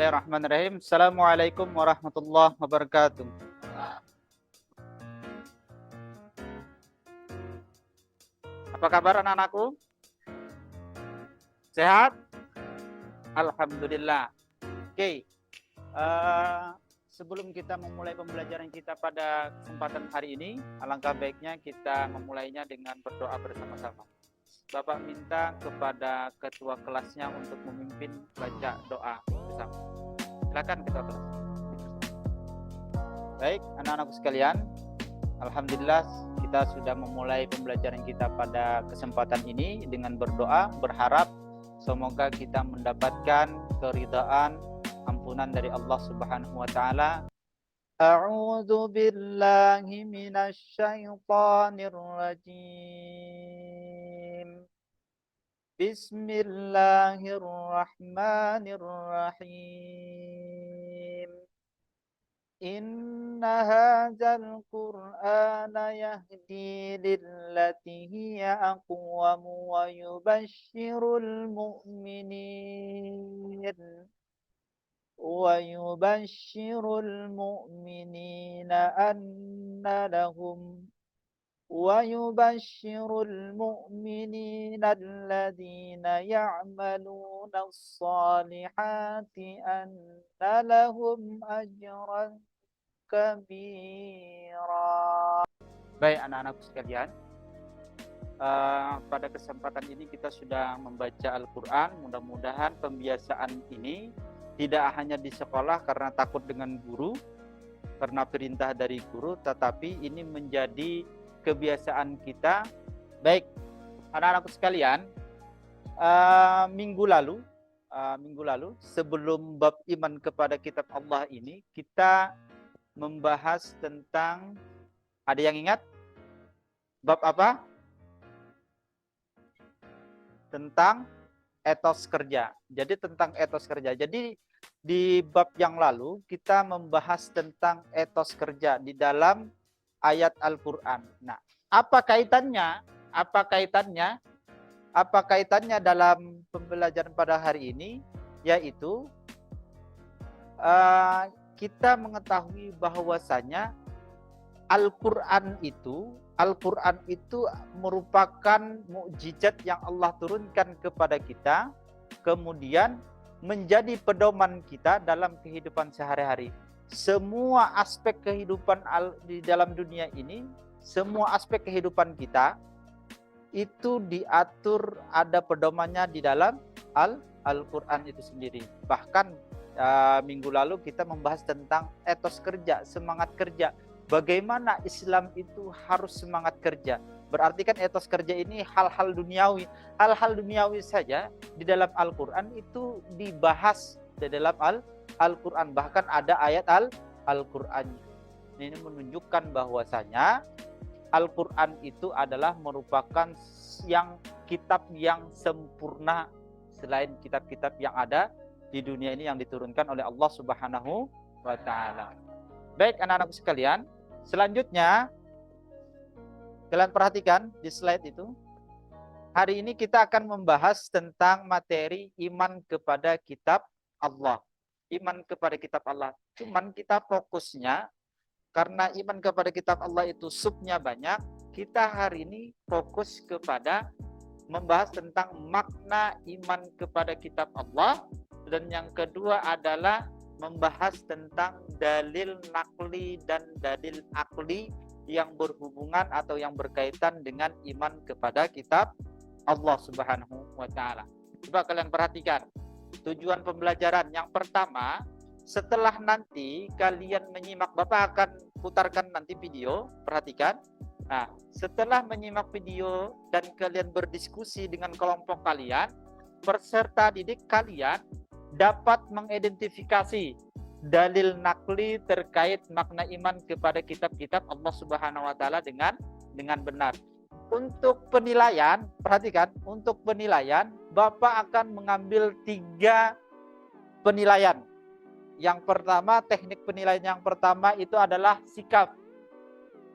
Bismillahirrahmanirrahim. Assalamualaikum warahmatullahi wabarakatuh. Apa kabar anak-anakku? Sehat? Alhamdulillah. Oke. Sebelum kita memulai pembelajaran kita pada kesempatan hari ini, alangkah baiknya kita memulainya dengan berdoa bersama-sama. Bapak minta kepada ketua kelasnya untuk memimpin baca doa bersama. Silakan ketua kelas. Baik, anak-anakku sekalian, alhamdulillah kita sudah memulai pembelajaran kita pada kesempatan ini dengan berdoa, berharap semoga kita mendapatkan keridhaan, ampunan dari Allah Subhanahu wa taala. A'udzu billahi minasy syaithanir rajim. Bismillahirrahmanirrahim. Inna hadzal qur'ana yahdi lillati hiya aqwam wa yubashshirul mu'minin anna lahum ويبشر المؤمنين الذين يعملون الصالحات أن لهم أجرا كبيرا. Baik anak-anakku sekalian, pada kesempatan ini kita sudah membaca Al-Quran. Mudah-mudahan pembiasaan ini tidak hanya di sekolah karena takut dengan guru, karena perintah dari guru, tetapi ini menjadi kebiasaan kita. Baik, anak-anakku sekalian, minggu lalu sebelum bab iman kepada kitab Allah ini, kita membahas tentang, ada yang ingat? Bab apa? Tentang etos kerja. Jadi tentang etos kerja. Jadi di bab yang lalu kita membahas tentang etos kerja di dalam ayat Al-Quran. Nah, apa kaitannya? Apa kaitannya dalam pembelajaran pada hari ini? Yaitu kita mengetahui bahwasanya Al-Quran itu merupakan mukjizat yang Allah turunkan kepada kita, kemudian menjadi pedoman kita dalam kehidupan sehari-hari. Semua aspek kehidupan di dalam dunia ini, semua aspek kehidupan kita itu diatur, ada pedomannya di dalam Al-Quran itu sendiri. Bahkan minggu lalu kita membahas tentang etos kerja, semangat kerja. Bagaimana Islam itu harus semangat kerja. Berarti kan etos kerja ini hal-hal duniawi. Hal-hal duniawi saja di dalam Al-Quran itu dibahas di dalam Al-Quran, bahkan ada ayat Al-Quran. Ini menunjukkan bahwasanya Al-Quran itu adalah merupakan kitab yang sempurna selain kitab-kitab yang ada di dunia ini yang diturunkan oleh Allah Subhanahu wa taala. Baik anak-anakku sekalian, selanjutnya kalian perhatikan di slide itu. Hari ini kita akan membahas tentang materi iman kepada kitab Allah. Iman kepada kitab Allah. Cuman kita fokusnya, karena iman kepada kitab Allah itu subnya banyak, kita hari ini fokus kepada membahas tentang makna iman kepada kitab Allah. Dan yang kedua adalah membahas tentang dalil nakli dan dalil akli yang berhubungan atau yang berkaitan dengan iman kepada kitab Allah Subhanahu wa taala. Coba kalian perhatikan tujuan pembelajaran. Yang pertama, setelah nanti kalian menyimak, Bapak akan putarkan nanti video, perhatikan. Nah, setelah menyimak video dan kalian berdiskusi dengan kelompok kalian, peserta didik kalian dapat mengidentifikasi dalil nakli terkait makna iman kepada kitab-kitab Allah Subhanahu wa taala dengan benar. Untuk penilaian, perhatikan, untuk penilaian Bapak akan mengambil 3 penilaian. Yang pertama, teknik penilaian yang pertama itu adalah sikap.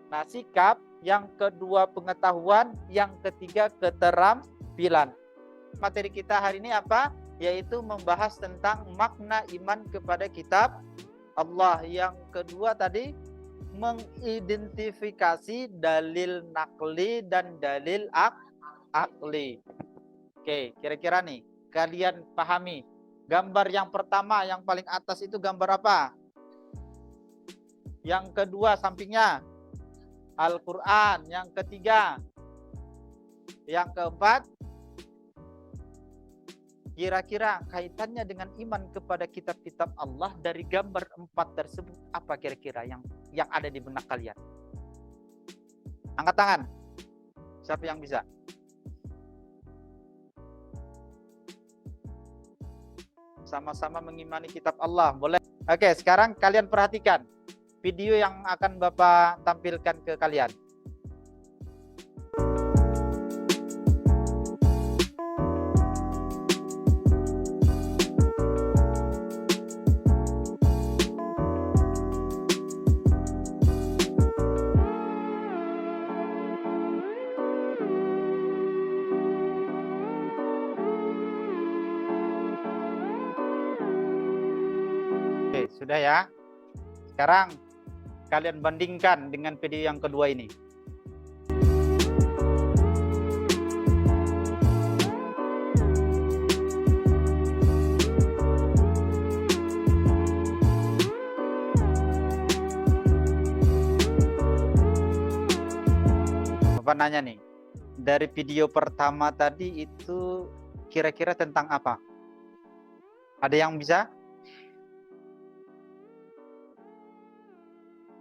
Nah, sikap, yang kedua pengetahuan, yang ketiga keterampilan. Materi kita hari ini apa? yaitu membahas tentang makna iman kepada kitab Allah. Yang kedua tadi mengidentifikasi dalil nakli dan dalil akli. Oke, kira-kira nih kalian pahami. Gambar yang pertama yang paling atas itu gambar apa? Yang kedua sampingnya Al-Quran. Yang ketiga, yang keempat, kira-kira kaitannya dengan iman kepada kitab-kitab Allah dari gambar 4 tersebut apa kira-kira yang ada di benak kalian? Angkat tangan. Siapa yang bisa? Sama-sama mengimani kitab Allah. Boleh? Oke, sekarang kalian perhatikan video yang akan Bapak tampilkan ke kalian. Oke, sudah ya. Sekarang kalian bandingkan dengan video yang kedua ini. Bapak nanya nih, dari video pertama tadi itu kira-kira tentang apa? Ada yang bisa?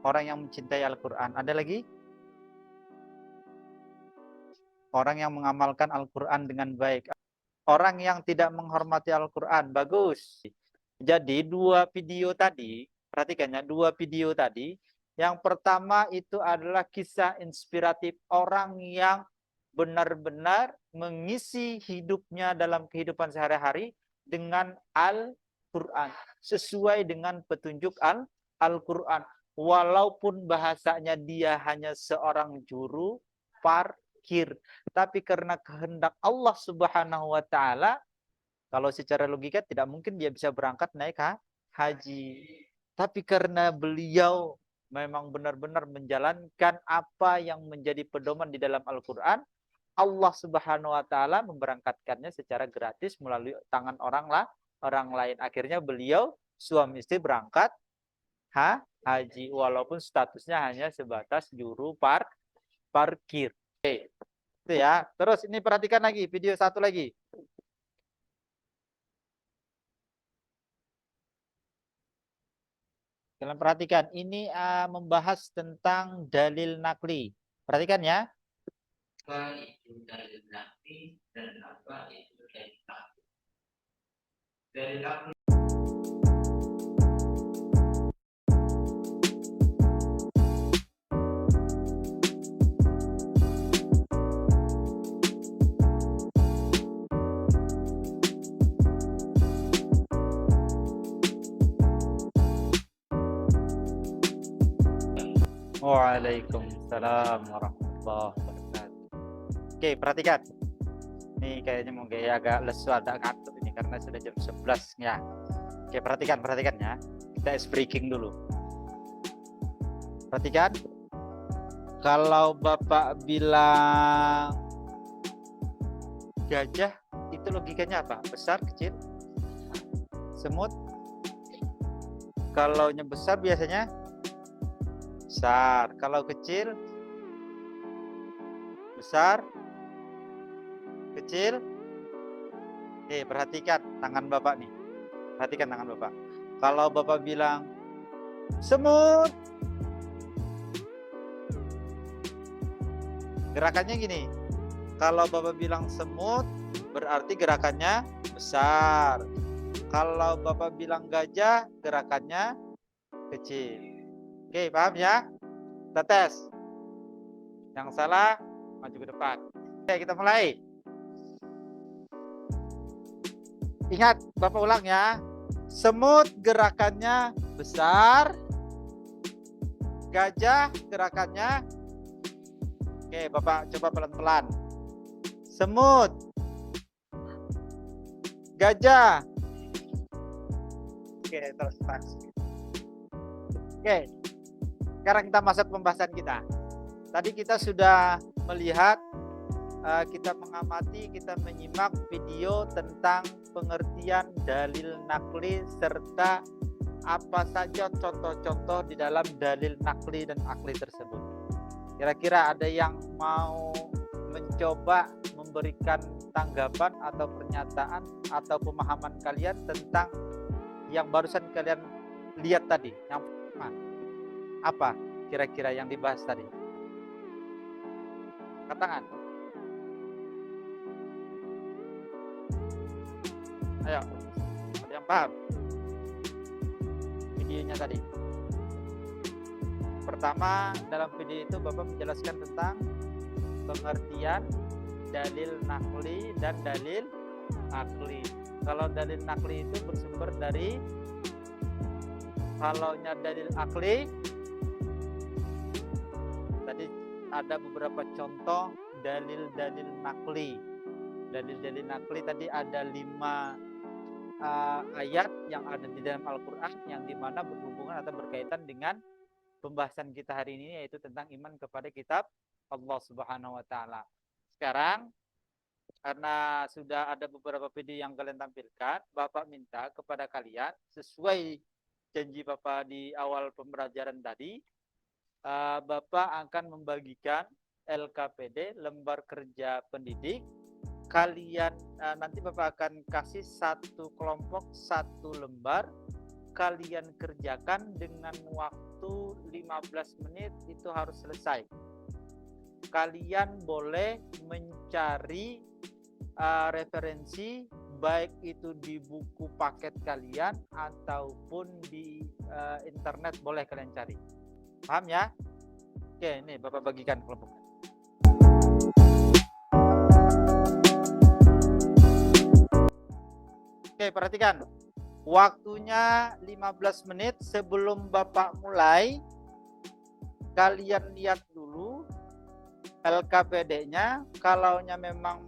Orang yang mencintai Al-Quran. Ada lagi? Orang yang mengamalkan Al-Quran dengan baik. Orang yang tidak menghormati Al-Quran. Bagus. Jadi dua video tadi, perhatikan ya, dua video tadi. Yang pertama itu adalah kisah inspiratif orang yang benar-benar mengisi hidupnya dalam kehidupan sehari-hari dengan Al-Quran. Sesuai dengan petunjuk Al-Quran. Walaupun bahasanya dia hanya seorang juru parkir, tapi karena kehendak Allah Subhanahu wa taala, kalau secara logika tidak mungkin dia bisa berangkat naik haji. Tapi karena beliau memang benar-benar menjalankan apa yang menjadi pedoman di dalam Al-Qur'an, Allah Subhanahu wa taala memberangkatkannya secara gratis melalui tangan orang lain. Akhirnya beliau suami istri berangkat haji walaupun statusnya hanya sebatas juru parkir. Oke. Itu ya. Terus ini perhatikan lagi video satu lagi. Kalian perhatikan ini membahas tentang dalil nakli. Perhatikan ya. Apa itu dalil nakli dan apa itu dalil akli? Dalil akli Waalaikumsalam warahmatullahi wabarakatuh. Oke, perhatikan. Ini kayaknya mau gaya agak lesu, agak ngantuk ini karena sudah jam 11 ya. Oke, perhatikan ya. Kita ice breaking dulu. Perhatikan. Kalau Bapak bilang gajah, itu logikanya apa? Besar, kecil? Semut? Kalau yang besar biasanya besar. Kalau kecil? Besar? Kecil? Oke, perhatikan tangan Bapak nih. Perhatikan tangan Bapak. Kalau Bapak bilang semut, gerakannya gini. Kalau Bapak bilang semut, berarti gerakannya besar. Kalau Bapak bilang gajah, gerakannya kecil. Oke, paham ya? Kita tes. Yang salah, maju ke depan. Oke, kita mulai. Ingat, Bapak ulang ya. Semut gerakannya besar. Gajah gerakannya. Oke, Bapak coba pelan-pelan. Semut. Gajah. Oke, terus tas. Oke, sekarang kita masuk pembahasan kita. Tadi kita sudah melihat, kita mengamati, kita menyimak video tentang pengertian dalil nakli serta apa saja contoh-contoh di dalam dalil nakli dan akli tersebut. Kira-kira ada yang mau mencoba memberikan tanggapan atau pernyataan atau pemahaman kalian tentang yang barusan kalian lihat tadi? Yang apa kira-kira yang dibahas tadi? Angkat tangan. Ayo, ada yang paham videonya tadi? Pertama, dalam video itu Bapak menjelaskan tentang pengertian dalil nakli dan dalil akli. Kalau dalil nakli itu bersumber dari, kalaunya dalil akli tadi ada beberapa contoh dalil-dalil nakli. Dalil-dalil nakli tadi ada 5 ayat yang ada di dalam Al-Quran yang dimana berhubungan atau berkaitan dengan pembahasan kita hari ini, yaitu tentang iman kepada kitab Allah Subhanahu wa Ta'ala. Sekarang karena sudah ada beberapa video yang kalian tampilkan, Bapak minta kepada kalian sesuai janji Bapak di awal pembelajaran tadi, Bapak akan membagikan LKPD, lembar kerja pendidik. Kalian nanti Bapak akan kasih satu kelompok 1 lembar. Kalian kerjakan dengan waktu 15 menit, itu harus selesai. Kalian boleh mencari referensi, baik itu di buku paket kalian ataupun di internet, boleh kalian cari. Paham ya? Oke, ini Bapak bagikan kelompok. Oke, perhatikan. Waktunya 15 menit. Sebelum Bapak mulai, kalian lihat dulu LKPD-nya. Kalaunya memang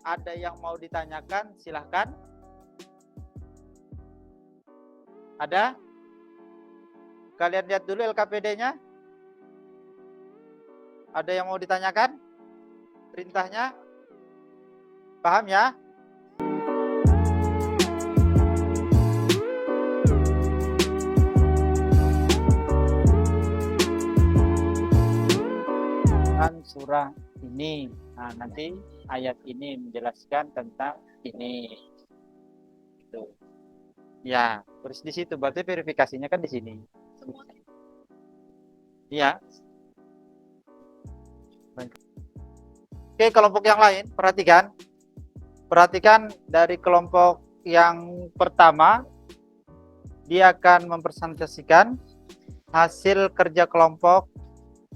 ada yang mau ditanyakan, silahkan. Ada? Kalian lihat dulu LKPD-nya. Ada yang mau ditanyakan? Perintahnya? Paham ya? Surah ini. Nah, nanti ayat ini menjelaskan tentang ini. Itu. Ya, terus di situ berarti verifikasinya kan di sini. Iya. Oke, kelompok yang lain, perhatikan. Perhatikan dari kelompok yang pertama, dia akan mempresentasikan hasil kerja kelompok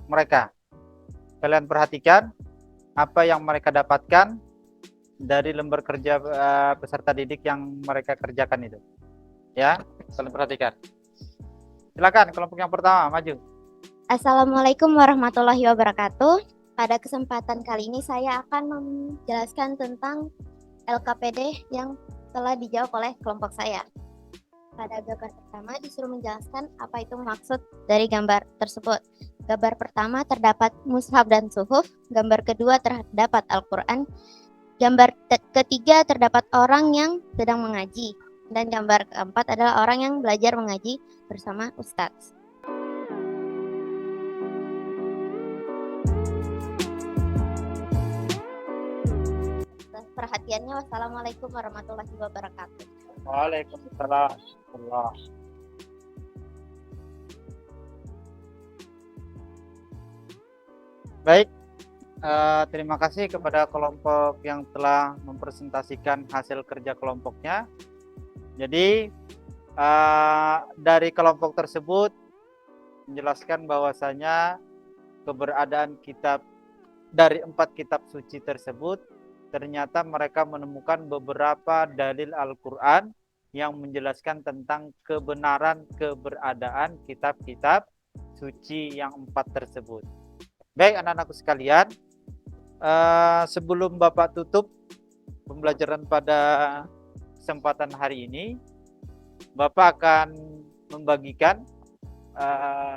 mereka. Kalian perhatikan apa yang mereka dapatkan dari lembar kerja peserta didik yang mereka kerjakan itu. Ya, kalian perhatikan. Silakan kelompok yang pertama, maju. Assalamualaikum warahmatullahi wabarakatuh. Pada kesempatan kali ini saya akan menjelaskan tentang LKPD yang telah dijawab oleh kelompok saya. Pada gambar pertama disuruh menjelaskan apa itu maksud dari gambar tersebut. Gambar pertama terdapat mushaf dan suhuf, gambar kedua terdapat Al-Quran, gambar ketiga terdapat orang yang sedang mengaji, dan gambar keempat adalah orang yang belajar mengaji bersama Ustadz. Perhatiannya, wassalamualaikum warahmatullahi wabarakatuh. Waalaikumsalam. Baik, terima kasih kepada kelompok yang telah mempresentasikan hasil kerja kelompoknya. Jadi dari kelompok tersebut menjelaskan bahwasanya keberadaan kitab dari 4 kitab suci tersebut, ternyata mereka menemukan beberapa dalil Al-Quran yang menjelaskan tentang kebenaran keberadaan kitab-kitab suci yang 4 tersebut. Baik anak-anakku sekalian, sebelum Bapak tutup pembelajaran pada kesempatan hari ini Bapak akan membagikan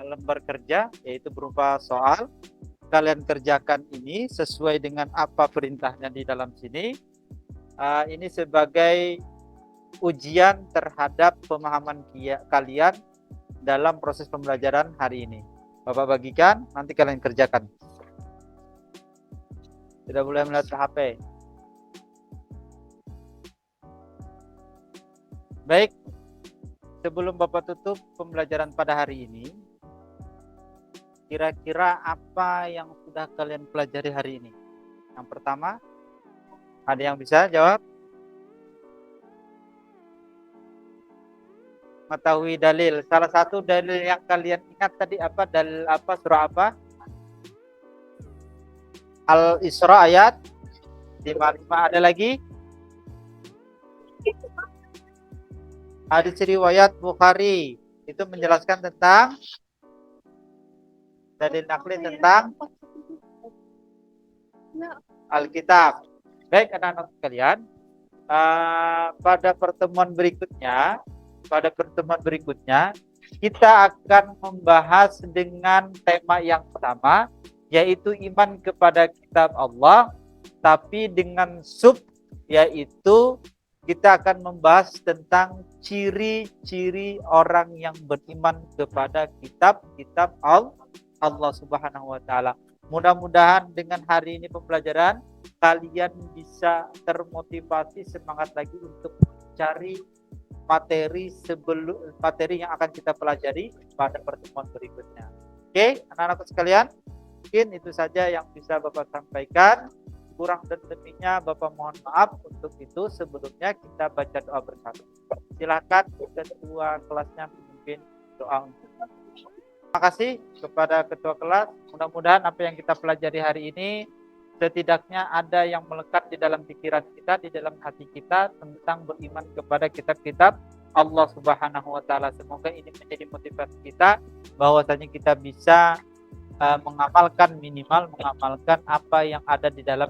lembar kerja, yaitu berupa soal. Kalian kerjakan ini sesuai dengan apa perintahnya di dalam sini. Ini sebagai ujian terhadap pemahaman kalian dalam proses pembelajaran hari ini. Bapak bagikan, nanti kalian kerjakan. Tidak boleh melihat HP. Baik, sebelum Bapak tutup pembelajaran pada hari ini, kira-kira apa yang sudah kalian pelajari hari ini? Yang pertama, ada yang bisa jawab? Mengetahui dalil. Salah satu dalil yang kalian ingat tadi apa? Dalil apa? Surah apa? Al-Isra ayat 55. Ada lagi? Hadis riwayat Bukhari. Itu menjelaskan tentang dalil nakli tentang Alkitab. Baik, anak-anak sekalian, pada pertemuan berikutnya kita akan membahas dengan tema yang sama, yaitu iman kepada kitab Allah, tapi dengan yaitu kita akan membahas tentang ciri-ciri orang yang beriman kepada kitab Allah Subhanahu wa taala. Mudah-mudahan dengan hari ini pembelajaran kalian bisa termotivasi, semangat lagi untuk mencari materi yang akan kita pelajari pada pertemuan berikutnya. Oke, anak-anak sekalian, mungkin itu saja yang bisa Bapak sampaikan. Kurang dan lebihnya Bapak mohon maaf. Untuk itu sebelumnya kita baca doa bersama. Silakan ketua kelasnya memimpin doa untuk. Terima kasih kepada ketua kelas. Mudah-mudahan apa yang kita pelajari hari ini setidaknya ada yang melekat di dalam pikiran kita, di dalam hati kita tentang beriman kepada kitab-kitab Allah Subhanahu wa taala. Semoga ini menjadi motivasi kita bahwasanya kita bisa minimal mengamalkan apa yang ada di dalam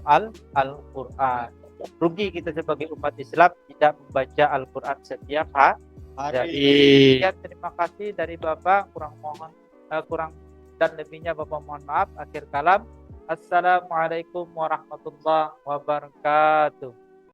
Al-Qur'an. Rugi kita sebagai umat Islam tidak membaca Al-Qur'an setiap hari. Ya, terima kasih dari Bapak, kurang dan lebihnya Bapak mohon maaf. Akhir kalam, assalamualaikum warahmatullahi wabarakatuh.